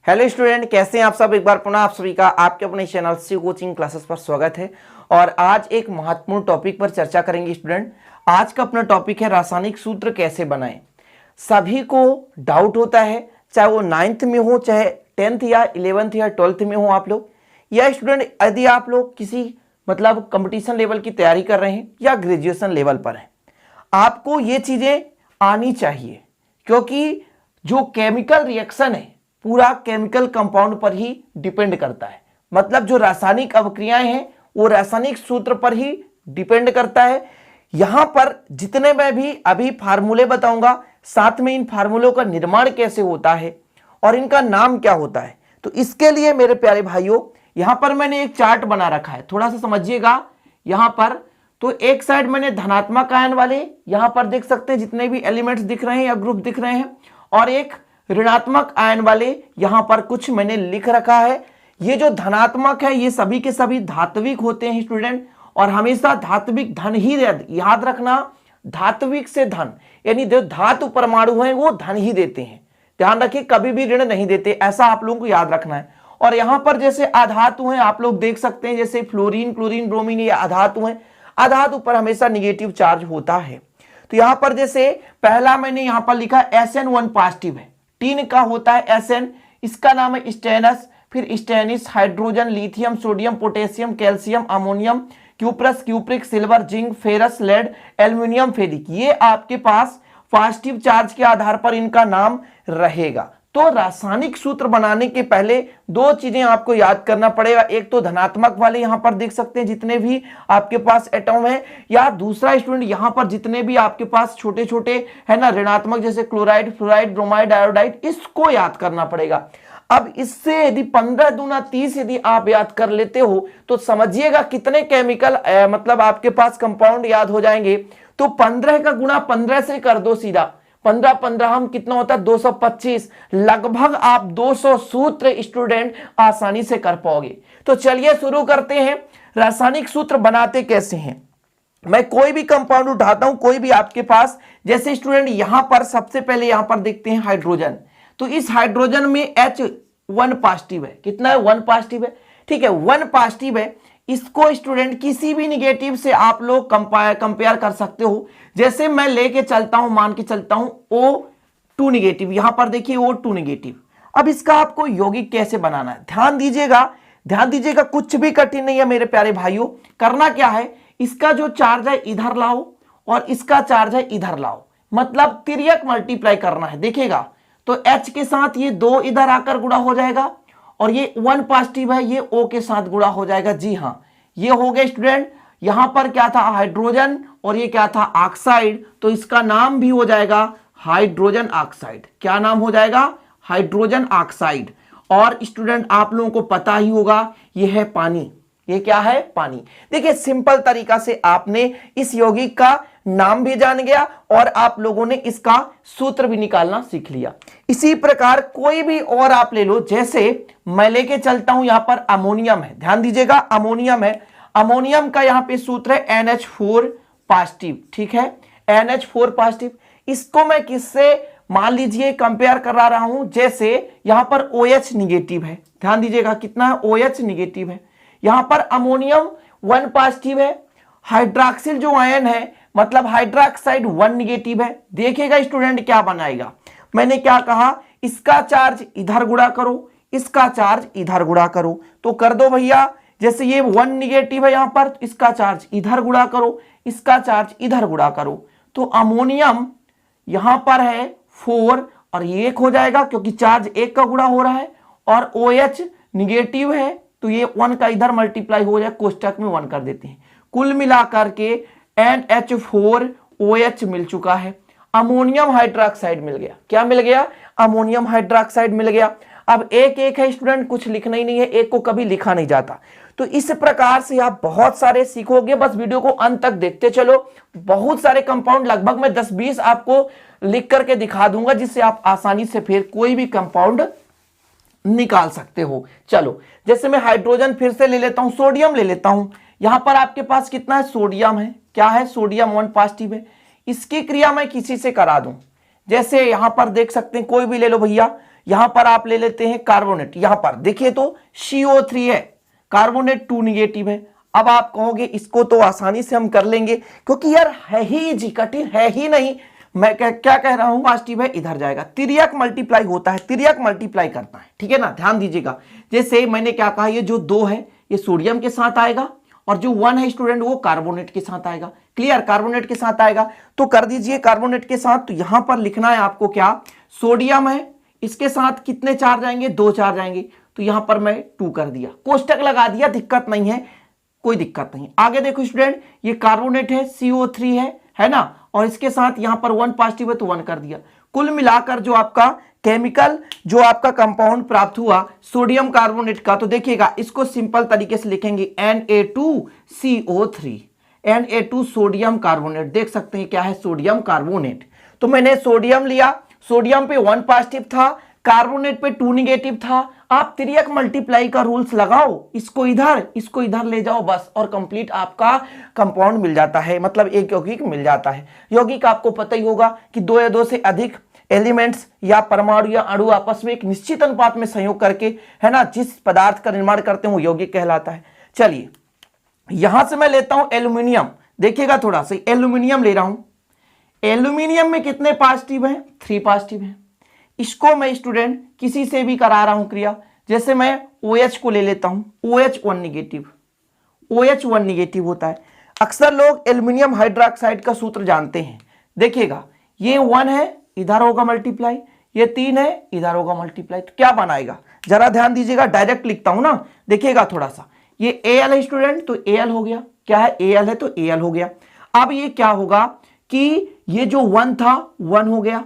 Hello student, कैसे हैं आप सब। एक बार पुनः आप सभी का आपके अपने चैनल सी कोचिंग क्लासेस पर स्वागत है। और आज एक महत्वपूर्ण टॉपिक पर चर्चा करेंगे स्टूडेंट। आज का अपना टॉपिक है रासायनिक सूत्र कैसे बनाएं। सभी को डाउट होता है, चाहे वो 9th में हो, चाहे 10th या 11th या 12th में हो आप लोग, या स्टूडेंट यदि आप लोग किसी मतलब कंपटीशन लेवल की तैयारी कर रहे हैं या ग्रेजुएशन लेवल पर हैं, आपको ये चीजें आनी चाहिए। क्योंकि जो केमिकल रिएक्शन है पूरा केमिकल कंपाउंड पर ही डिपेंड करता है। मतलब जो रासायनिक अभिक्रियाएं हैं वो रासायनिक सूत्र पर ही डिपेंड करता है। यहां पर जितने मैं भी अभी फार्मूले बताऊंगा, साथ में इन फार्मूलों का निर्माण कैसे होता है और इनका नाम क्या होता है। तो इसके लिए मेरे प्यारे भाइयों, यहां पर मैंने एक चार्ट बना रखा है, थोड़ा सा समझिएगा। यहां पर तो एक साइड मैंने धनात्मक आयन वाले यहां पर देख सकते हैं जितने भी एलिमेंट्स दिख रहे हैं या ग्रुप दिख रहे हैं, और एक ऋणात्मक आयन वाले यहां पर कुछ मैंने लिख रखा है। ये जो धनात्मक है ये सभी के सभी धात्विक होते हैं स्टूडेंट, और हमेशा धात्विक धन ही याद रखना। धात्विक से धन यानी जो धातु परमाणु है वो धन ही देते हैं, ध्यान रखिए, कभी भी ऋण नहीं देते, ऐसा आप लोगों को याद रखना है। और यहां पर जैसे अधातु हैं आप लोग देख सकते हैं, जैसे फ्लोरीन, क्लोरीन, ब्रोमीन, ये अधातु हैं। अधातु पर हमेशा निगेटिव चार्ज होता है। तो यहां पर जैसे पहला मैंने यहां पर लिखा SN1 पॉजिटिव है, टीन का होता है SN, इसका नाम है स्टेनस, फिर stannic, hydrogen, lithium, sodium, potassium, calcium, ammonium, cuprous, cupric, silver, zinc, ferrous, lead, aluminium, ferric, ये आपके पास पॉजिटिव चार्ज के आधार पर इनका नाम रहेगा। तो रासायनिक सूत्र बनाने के पहले दो चीजें आपको याद करना पड़ेगा। एक तो धनात्मक वाले यहां पर देख सकते हैं जितने भी आपके पास एटम है, या दूसरा स्टूडेंट यहां पर जितने भी आपके पास छोटे छोटे है ना ऋणात्मक, जैसे क्लोराइड, फ्लोराइड, ब्रोमाइड, आयोडाइड, इसको याद करना पड़ेगा। अब इससे यदि 15 दूना 30 यदि आप याद कर लेते हो तो समझिएगा कितने केमिकल मतलब आपके पास कंपाउंड याद हो जाएंगे। तो 15 का गुणा 15 से कर दो सीधा, 15 15 हम कितना होता है 225, लगभग आप 200 सूत्र स्टूडेंट आसानी से कर पाओगे। तो चलिए शुरू करते हैं। रासायनिक सूत्र बनाते कैसे हैं। मैं कोई भी कंपाउंड उठाता हूं, कोई भी आपके पास, जैसे स्टूडेंट यहां पर सबसे पहले यहां पर देखते हैं हाइड्रोजन। तो इस हाइड्रोजन में H1 पॉजिटिव है, कितना है 1 पॉजिटिव है, ठीक है 1 पॉजिटिव है। इसको स्टूडेंट किसी भी निगेटिव से आप लोग कंपेयर कर सकते हो। जैसे मैं लेके चलता हूं, मान के चलता हूं O2 निगेटिव, यहां पर देखिए O2 निगेटिव। अब इसका आपको यौगिक कैसे बनाना है, ध्यान दीजिएगा, कुछ भी कठिन नहीं है मेरे प्यारे भाइयों। करना क्या है, इसका जो चार्ज है इधर लाओ और इसका चार्ज है इधर लाओ, मतलब तिर्यक मल्टीप्लाई करना है। देखिएगा तो H के साथ ये 2 इधर आकर गुणा हो जाएगा, और ये 1 पॉजिटिव है, ये O के साथ गुणा हो जाएगा। जी हाँ, ये हो गए स्टूडेंट। यहां पर क्या था हाइड्रोजन, और ये क्या था ऑक्साइड, तो इसका नाम भी हो जाएगा हाइड्रोजन ऑक्साइड। क्या नाम हो जाएगा, हाइड्रोजन ऑक्साइड। और स्टूडेंट आप लोगों को पता ही होगा ये है पानी। ये क्या है, पानी। देखिए सिंपल तरीका से आपने इस यौगिक का नाम भी जान गया और आप लोगों ने इसका सूत्र भी निकालना सीख लिया। इसी प्रकार कोई भी और आप ले लो, जैसे मैं लेके चलता हूं यहां पर अमोनियम है, ध्यान दीजिएगा अमोनियम है। अमोनियम का यहां पे सूत्र है NH4 पॉजिटिव, ठीक है NH4 पॉजिटिव। इसको मैं किससे मान लीजिए कंपेयर करा रहा हूं, जैसे यहां पर OH निगेटिव है, ध्यान दीजिएगा कितना है OH निगेटिव है। यहां पर अमोनियम 1 पॉजिटिव है, हाइड्रॉक्सिल जो आयन है मतलब हाइड्रोक्साइड 1 निगेटिव है। देखिएगा स्टूडेंट क्या बनाएगा, मैंने क्या कहा, इसका चार्ज इधर गुणा करो, इसका चार्ज इधर गुणा करो, तो कर दो भैया। जैसे ये 1 निगेटिव है यहां पर, तो इसका चार्ज इधर गुणा करो, इसका चार्ज इधर गुणा करो, तो अमोनियम यहां पर है 4 और ये 1 हो जाएगा क्योंकि चार्ज 1 का गुणा हो रहा है, और OH निगेटिव है तो ये 1 का इधर मल्टीप्लाई हो जाए, कोष्टक में 1 कर देते हैं। कुल मिलाकर के NH4OH मिल चुका है, अमोनियम हाइड्रोक्साइड मिल गया। क्या मिल गया, अमोनियम हाइड्रोक्साइड मिल गया। अब एक एक है स्टूडेंट, कुछ लिखना ही नहीं है, एक को कभी लिखा नहीं जाता। तो इस प्रकार से आप बहुत सारे सीखोगे, बस वीडियो को अंत तक देखते चलो। बहुत सारे कंपाउंड, लगभग मैं 10-20 आपको लिख करके दिखा दूंगा, जिससे आप आसानी से फिर कोई भी कंपाउंड निकाल सकते हो। चलो जैसे मैं हाइड्रोजन फिर से ले लेता हूं, सोडियम ले लेता हूं। यहां पर आपके पास कितना है, सोडियम है, क्या है सोडियम 1 पॉजिटिव है। इसकी क्रिया मैं किसी से करा दूं, जैसे यहां पर देख सकते हैं कोई भी ले लो भैया, यहां पर आप ले लेते हैं कार्बोनेट, यहां पर देखिए तो CO3 है, कार्बोनेट 2 निगेटिव है। अब आप कहोगे इसको तो आसानी से हम कर लेंगे क्योंकि यार है ही जी, कठिन है ही नहीं। मैं क्या कह रहा हूं, पॉजिटिव है इधर जाएगा, तिर्यक मल्टीप्लाई होता है, तिर्यक मल्टीप्लाई करता है, ठीक है ना, ध्यान दीजिएगा। जैसे मैंने क्या कहा, ये जो 2 है ये सोडियम के साथ आएगा और जो 1 है स्टूडेंट वो कार्बोनेट के साथ आएगा। क्लियर, कार्बोनेट के साथ आएगा तो कर दीजिए कार्बोनेट के साथ। तो यहां पर लिखना है आपको क्या, सोडियम है, इसके साथ कितने चार्ज आएंगे, 2 चार्ज आएंगे, तो यहां पर मैं 2 कर दिया, कोष्टक लगा दिया, दिक्कत नहीं है, कोई दिक्कत नहीं। आगे देखो स्टूडेंट, ये कार्बोनेट है, CO3 है ना, और इसके साथ यहां पर 1 पॉजिटिव है तो 1 कर दिया। कुल मिलाकर जो आपका केमिकल, जो आपका कंपाउंड प्राप्त हुआ सोडियम कार्बोनेट का, तो देखिएगा इसको सिंपल तरीके से लिखेंगे Na2CO3, Na2 सोडियम कार्बोनेट, देख सकते हैं क्या है, सोडियम कार्बोनेट। तो मैंने सोडियम लिया, सोडियम पे 1 पॉजिटिव था, कार्बोनेट पे 2 निगेटिव था। आप तिर्यक मल्टीप्लाई का रूल्स लगाओ, इसको इधर ले जाओ बस, और कंप्लीट आपका कंपाउंड मिल जाता है, मतलब एक यौगिक मिल जाता है। यौगिक आपको पता ही होगा कि 2 या 2 से अधिक एलिमेंट्स या परमाणु या अणु आपस में एक निश्चित अनुपात में संयोग करके, है ना, जिस पदार्थ का निर्माण करते हैं वो यौगिक कहलाता है। चलिए यहां से मैं लेता हूं एल्यूमिनियम, देखिएगा थोड़ा सा, एल्यूमिनियम ले रहा हूं। एल्यूमिनियम में कितने पॉजिटिव हैं, 3 पॉजिटिव हैं। इसको मैं स्टूडेंट किसी से भी करा रहा हूं क्रिया, जैसे मैं OH को ले लेता हूं, OH1 निगेटिव, OH1 निगेटिव होता है। अक्सर लोग एल्यूमिनियम हाइड्रोक्साइड का सूत्र जानते हैं, देखिएगा ये 1 है, इधर होगा मल्टीप्लाई, ये 3 है, इधर होगा मल्टीप्लाई, तो क्या बनाएगा, जरा ध्यान दीजिएगा, डायरेक्ट लिखता हूं ना, देखिएगा थोड़ा सा, ये Al है स्टूडेंट तो Al हो गया, क्या है, Al है तो Al हो गया। अब ये क्या होगा कि ये जो 1 था 1 हो गया,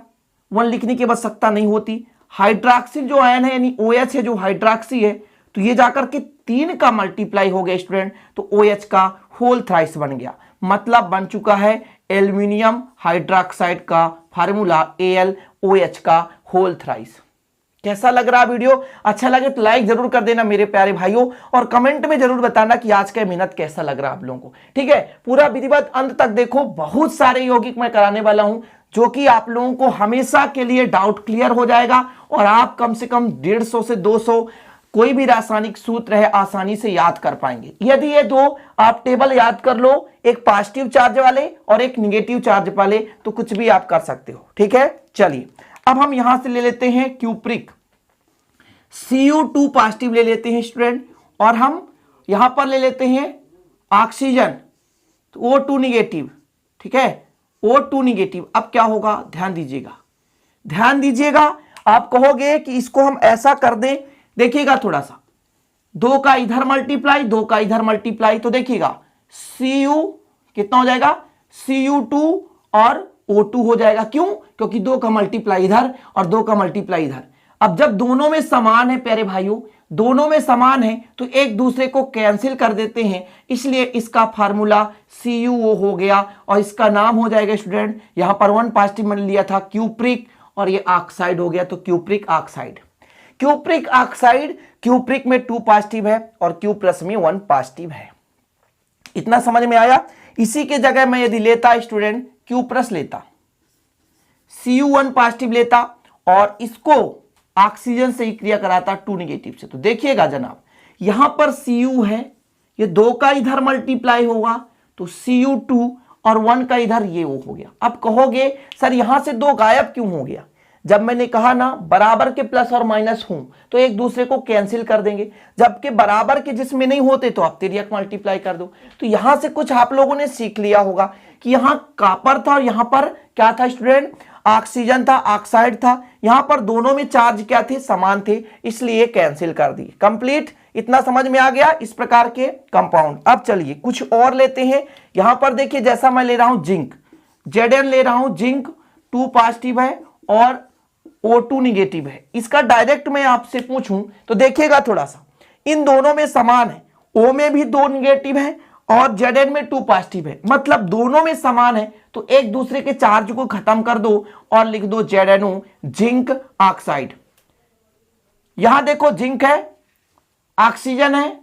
1 लिखने की आवश्यकता नहीं होती। हाइड्रोक्सिल जो आयन है यानी OH है, जो हाइड्रोक्सी है, तो ये जाकर के 3 का मल्टीप्लाई हो गया स्टूडेंट, तो OH का होल थ्राइस बन गया, मतलब बन चुका है एल्यूमिनियम हाइड्रोक्साइड का फार्मूला AlOH का होल थ्राइस। कैसा लग रहा वीडियो, अच्छा लगे तो लाइक जरूर कर देना मेरे प्यारे भाइयों, और कमेंट में जरूर बताना कि आज का मेहनत कैसा लग रहा आप लोगों को, ठीक है। पूरा विधिवत अंत तक देखो, बहुत सारे यौगिक मैं कराने वाला हूं जो कि आप लोगों को हमेशा के लिए डाउट क्लियर हो जाएगा, और आप कम से कम 150 से 200 कोई भी रासायनिक सूत्र है आसानी से याद कर पाएंगे। यदि ये 2 आप टेबल याद कर लो, एक पॉजिटिव चार्ज वाले और एक निगेटिव चार्ज वाले, तो कुछ भी आप कर सकते हो, ठीक है। चलिए अब हम यहां से ले लेते हैं क्यूप्रिक, Cu2 पॉजिटिव ले लेते हैं स्टूडेंट, और हम यहां पर ले लेते हैं ऑक्सीजन, तो O2 निगेटिव, ठीक है, O2 निगेटिव। अब क्या होगा, ध्यान दीजिएगा, आप कहोगे कि इसको हम ऐसा कर दें, देखिएगा थोड़ा सा, 2 का इधर मल्टीप्लाई, 2 का इधर मल्टीप्लाई, तो देखिएगा Cu कितना हो जाएगा, Cu2 और O2 हो जाएगा। क्यों, क्योंकि 2 का मल्टीप्लाई इधर और 2 का मल्टीप्लाई इधर। अब जब दोनों में समान है प्यारे भाइयों, दोनों में समान है तो एक दूसरे को कैंसिल कर देते हैं, इसलिए इसका फार्मूला CuO हो गया, और इसका नाम हो जाएगा स्टूडेंट, यहां पर 1 पॉजिटिव मैंने लिया था क्यूप्रिक, और ये ऑक्साइड हो गया, तो cupric oxide. Cupric oxide, cupric में 2 पॉजिटिव है और क्यू प्लस में 1 पॉजिटिव है। इतना समझ में आया। इसी के जगह मैं यदि लेता स्टूडेंट क्यू प्लस लेता, Cu1 पॉजिटिव लेता, और इसको ऑक्सीजन से ही क्रिया कराता 2 निगेटिव से, तो देखिएगा जनाब यहां पर Cu है, ये 2 का इधर मल्टीप्लाई होगा तो Cu2, और 1 का इधर ये वो हो गया। अब कहोगे सर यहां से 2 गायब क्यों हो गया, जब मैंने कहा ना बराबर के प्लस और माइनस हूं तो एक दूसरे को कैंसिल कर देंगे, जबकि बराबर के जिसमें नहीं होते तो आप तिर्यक मल्टीप्लाई कर दो। तो यहां से कुछ आप लोगों ने सीख लिया होगा कि यहां कॉपर था और यहां पर क्या था स्टूडेंट, ऑक्सीजन था, ऑक्साइड था, यहां पर दोनों में चार्ज क्या थे, समान थे, इसलिए कैंसिल कर दिए। कंप्लीट, इतना समझ में आ गया इस प्रकार के कंपाउंड। अब चलिए कुछ और लेते हैं। यहां पर देखिए जैसा मैं ले रहा हूं जिंक, Zn ले रहा हूं, जिंक 2 पॉजिटिव है और O2 निगेटिव है। इसका डायरेक्ट मैं आपसे पूछूं तो देखिएगा थोड़ा सा, इन दोनों में समान है, O में भी 2 निगेटिव है और Zn में 2 पॉजिटिव है, मतलब दोनों में समान है, तो एक दूसरे के चार्ज को खत्म कर दो और लिख दो ZnO, जिंक ऑक्साइड। यहां देखो जिंक है, ऑक्सीजन है,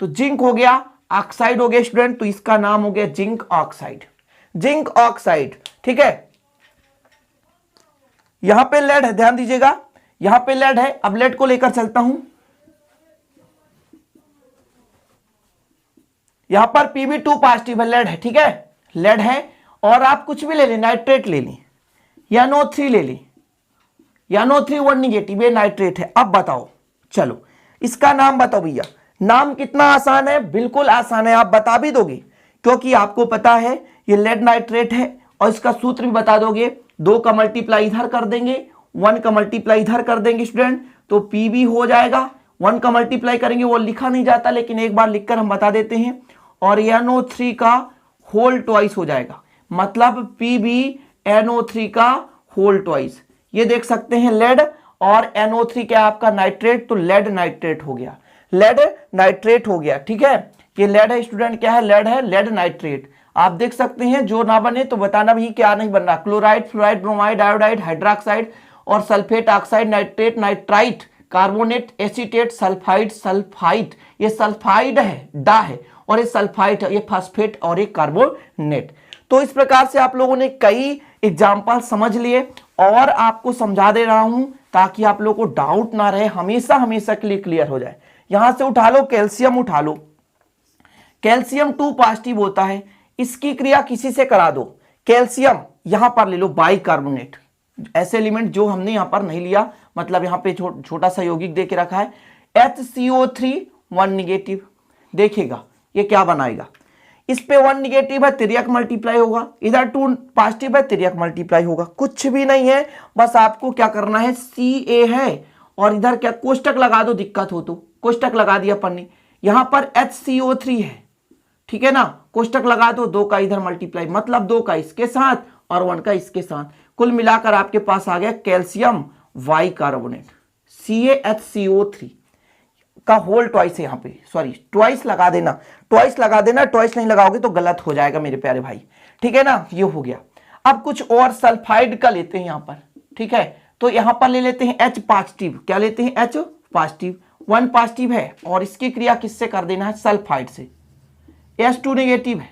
तो जिंक हो गया, ऑक्साइड हो गया स्टूडेंट, तो इसका नाम हो गया जिंक ऑक्साइड, जिंक ऑक्साइड। ठीक है, यहां पे लेड है, ध्यान दीजिएगा, यहां पे लेड है, अब लेड को लेकर चलता हूं, यहां पर Pb2 पॉजिटिव है, लेड है, ठीक है, लेड है। और आप कुछ भी ले लें, नाइट्रेट ले लें या NO3 ले लें, या NO3 1 निगेटिव, ये नाइट्रेट है। अब बताओ, चलो इसका नाम बताओ भैया। नाम कितना आसान है, बिल्कुल आसान है, आप बता भी दोगे क्योंकि आपको पता है ये लेड नाइट्रेट है। और इसका सूत्र भी बता दोगे, 2 का मल्टीप्लाई इधर कर देंगे, 1 का मल्टीप्लाई इधर कर देंगे स्टूडेंट, तो Pb हो जाएगा। 1 का मल्टीप्लाई करेंगे, वो लिखा नहीं जाता लेकिन एक बार लिखकर हम बता देते हैं, और NO3 का होल ट्वाइस हो जाएगा, मतलब PbNO3 का होल ट्वाइस। ये देख सकते हैं लेड और NO3 क्या आपका नाइट्रेट, तो लेड नाइट्रेट हो गया, लेड नाइट्रेट हो गया, ठीक है। ये लेड है स्टूडेंट, क्या है, लेड है, लेड नाइट्रेट। आप देख सकते हैं, जो ना बने तो बताना भी क्या नहीं बन रहा, chloride, fluoride, bromide, iodide, hydroxide और sulphate, oxide, nitrate, nitrite, carbonate, acetate, sulphide, sulphide, ये सल्फाइड है, डा है, और ये सल्फाइड है, ये फास्फेट और ये कार्बोनेट। तो इस प्रकार से आप लोगों ने कई एग्जाम्पल समझ लिए और आपको समझा दे रहा हूं ताकि आप लोगों को डाउट ना रहे, हमेशा हमेशा के लिए क्लियर हो जाए। यहां से उठा लो कैल्शियम, उठा लो, कैल्शियम 2 पॉजिटिव होता है, इसकी क्रिया किसी से करा दो, कैल्शियम यहां पर ले लो बाइकार्बोनेट, ऐसे एलिमेंट जो हमने यहां पर नहीं लिया, मतलब यहां पे छोटा सा यौगिक दे के रखा है, HCO3 1 निगेटिव। देखिएगा ये क्या बनाएगा, इस पे 1 निगेटिव है, तिर्यक मल्टीप्लाई होगा, इधर 2 पॉजिटिव है, तिर्यक मल्टीप्लाई होगा, कुछ भी नहीं है, बस आपको क्या करना है, Ca है और इधर क्या कोष्टक लगा दो, दिक्कत हो तो कोष्टक लगा दिया अपन ने, यहां पर HCO3 है, ठीक है ना, कोष्टक लगा दो, 2 का इधर मल्टीप्लाई, मतलब 2 का इसके साथ और 1 का इसके साथ, कुल मिलाकर आपके पास आ गया कैल्शियम बाइकार्बोनेट, CaHCO3 का होल ट्वाइस है, यहाँ पे सॉरी ट्वाइस लगा देना, ट्वाइस लगा देना, ट्वाइस नहीं लगाओगे तो गलत हो जाएगा मेरे प्यारे भाई, ठीक है ना, ये हो गया। अब कुछ और सल्फाइड का लेते हैं यहाँ पर, ठीक है, तो यहाँ पर ले लेते हैं H पॉजिटिव, क्या लेते हैं, H पॉजिटिव, 1 पॉजिटिव है और इसकी क्रिया किससे कर देना है, सल्फाइड से, H2 नेगेटिव है,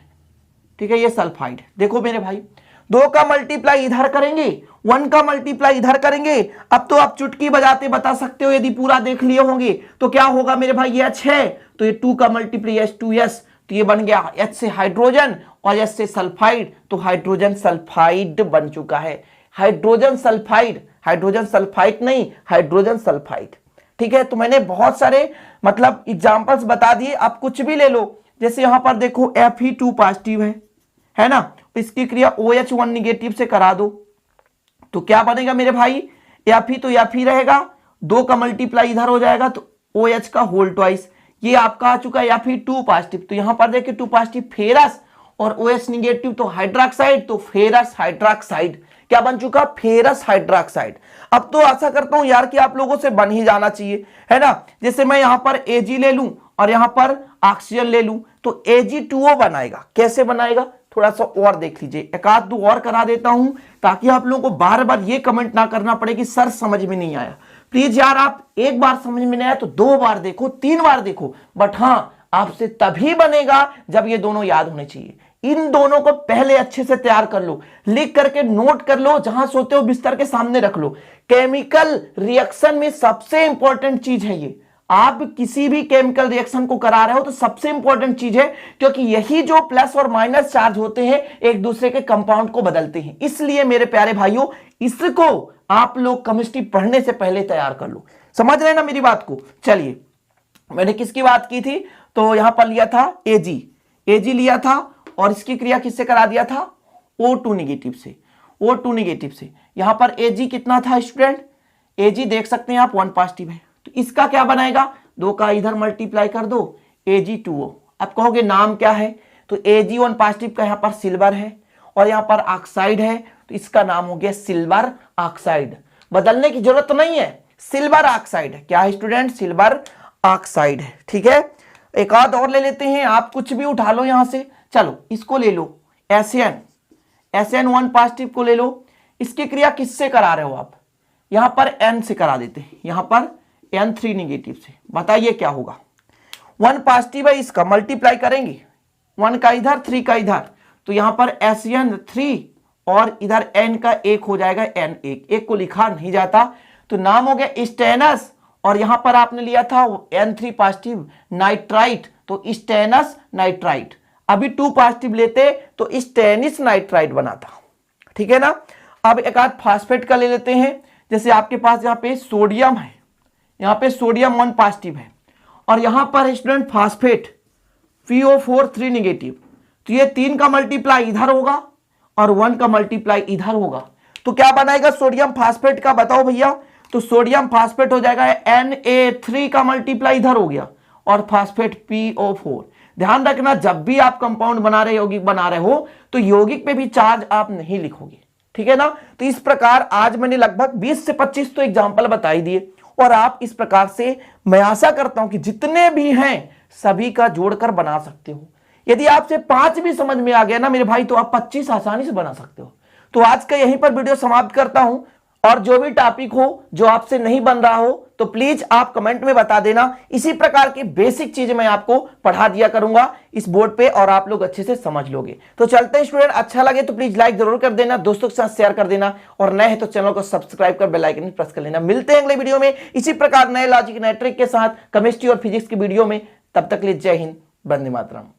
ठीक है, ये सल्फाइड। देखो मेरे भाई, 2 का मल्टीप्लाई इधर करेंगे, 1 का मल्टीप्लाई इधर करेंगे, अब तो आप चुटकी बजाते बता सकते हो, यदि पूरा देख लिए होंगे तो क्या होगा मेरे भाई, ये H है तो ये 2 का मल्टीप्लाई H2S, तो ये बन गया H से हाइड्रोजन और H से सल्फाइड, तो हाइड्रोजन सल्फाइड बन चुका है, हाइड्रोजन सल्फाइड, हाइड्रोजन सल्फाइड नहीं, हाइड्रोजन सल्फाइड, ठीक है। तो मैंने बहुत सारे मतलब एग्जाम्पल्स बता दिए, आप कुछ भी ले लो, जैसे यहां पर देखो Fe2 पॉजिटिव है ना, इसकी क्रिया OH1 निगेटिव से करा दो, तो क्या बनेगा मेरे भाई, Fe तो Fe रहेगा, 2 का मल्टीप्लाई इधर हो जाएगा तो OH का होल ट्वाइस, ये आपका आ चुका है Fe2 पॉजिटिव, तो यहां पर देखिए 2 पॉजिटिव फेरस और OH निगेटिव तो हाइड्रोक्साइड, तो फेरस हाइड्रोक्साइड क्या बन चुका, फेरस हाइड्रोक्साइड। अब तो आशा करता हूं यार कि आप लोगों से बन ही जाना चाहिए, है ना। जैसे मैं यहां पर Ag ले लूं और यहां पर ऑक्सीजन ले लूं तो Ag2O बनाएगा, कैसे बनाएगा, थोड़ा सा और देख लीजिए, एक आध दो और करा देता हूं ताकि आप लोगों को बार बार ये कमेंट ना करना पड़े कि सर समझ में नहीं आया। प्लीज यार, आप एक बार समझ में नहीं आया तो 2 बार देखो, 3 बार देखो, बट हां आपसे तभी बनेगा जब ये दोनों याद होने चाहिए। इन दोनों को पहले अच्छे से तैयार कर लो, लिख करके नोट कर लो, जहां सोते हो बिस्तर के सामने रख लो। केमिकल रिएक्शन में सबसे इंपॉर्टेंट चीज है ये, आप किसी भी केमिकल रिएक्शन को करा रहे हो तो सबसे इंपॉर्टेंट चीज है, क्योंकि यही जो प्लस और माइनस चार्ज होते हैं एक दूसरे के कंपाउंड को बदलते हैं। इसलिए मेरे प्यारे भाइयों, इसको आप लोग केमिस्ट्री पढ़ने से पहले तैयार कर लो, समझ रहे हैं ना मेरी बात को। चलिए, मैंने किसकी बात की थी, तो यहां पर लिया था Ag लिया था और इसकी क्रिया किससे करा दिया था, O2 निगेटिव से, O2 निगेटिव से। यहां पर Ag कितना था स्टूडेंट, Ag देख सकते हैं आप 1 पॉजिटिव है, तो इसका क्या बनाएगा, 2 का इधर मल्टीप्लाई कर दो, Ag2O। अब कहोगे नाम क्या है, तो Ag1 पॉजिटिव का यहां पर सिल्वर है और यहां पर ऑक्साइड है, तो इसका नाम हो गया सिल्वर ऑक्साइड। बदलने की जरूरत नहीं है, सिल्वर ऑक्साइड है, क्या है स्टूडेंट, सिल्वर ऑक्साइड है, ठीक है। एक आध और ले लेते हैं, आप कुछ भी उठा लो यहां से, चलो इसको ले लो, SN1 पॉजिटिव को ले लो, इसकी क्रिया किससे करा रहे हो आप, यहां पर N से करा देते हैं, यहां पर N3 निगेटिव से। बताइए क्या होगा, 1 पॉजिटिव है, इसका मल्टीप्लाई करेंगे, 1 का इधर 3 का इधर, तो यहां पर SN3 और इधर N का 1 हो जाएगा, N1, एक को लिखा नहीं जाता तो नाम हो गया स्टेनस, और यहां पर आपने लिया था N3 पॉजिटिव नाइट्राइट, तो स्टेनस नाइट्राइट। अभी 2 पॉजिटिव लेते तो स्टेनिस नाइट्राइट बना था, ठीक है ना। अब एक आध फास्फेट का ले लेते हैं, जैसे आपके पास यहाँ पे सोडियम है, यहाँ पे सोडियम 1 पॉजिटिव है, और यहां पर स्टूडेंट फास्फेट PO4 3 नेगेटिव, तो ये 3 का मल्टीप्लाई इधर होगा और 1 का मल्टीप्लाई इधर होगा, तो क्या बनाएगा सोडियम फास्फेट का, बताओ भैया। तो सोडियम फास्फेट हो जाएगा Na3 का मल्टीप्लाई इधर हो गया और फास्फेट PO4। ध्यान रखना, जब भी आप कंपाउंड बना रहे, यौगिक बना रहे हो, तो यौगिक पे भी चार्ज आप नहीं लिखोगे, ठीक है ना। तो इस प्रकार आज मैंने लगभग 20 से 25 तो एग्जाम्पल बता ही दिए, और आप इस प्रकार से, मैं आशा करता हूं कि जितने भी हैं सभी का जोड़कर बना सकते हो। यदि आपसे 5 भी समझ में आ गया ना मेरे भाई, तो आप 25 आसानी से बना सकते हो। तो आज का यहीं पर वीडियो समाप्त करता हूं, और जो भी टॉपिक हो जो आपसे नहीं बन रहा हो तो प्लीज आप कमेंट में बता देना। इसी प्रकार की बेसिक चीजें मैं आपको पढ़ा दिया करूंगा इस बोर्ड पे, और आप लोग अच्छे से समझ लोगे। तो चलते हैं स्टूडेंट, अच्छा लगे तो प्लीज लाइक जरूर कर देना, दोस्तों के साथ शेयर कर देना, और नए हैं तो चैनल को सब्सक्राइब कर बेल आइकन प्रेस कर लेना। मिलते हैं अगले वीडियो में इसी प्रकार नए लॉजिक नए ट्रिक के साथ केमिस्ट्री और फिजिक्स की वीडियो में। तब तक के लिए जय हिंद, वंदे मातरम।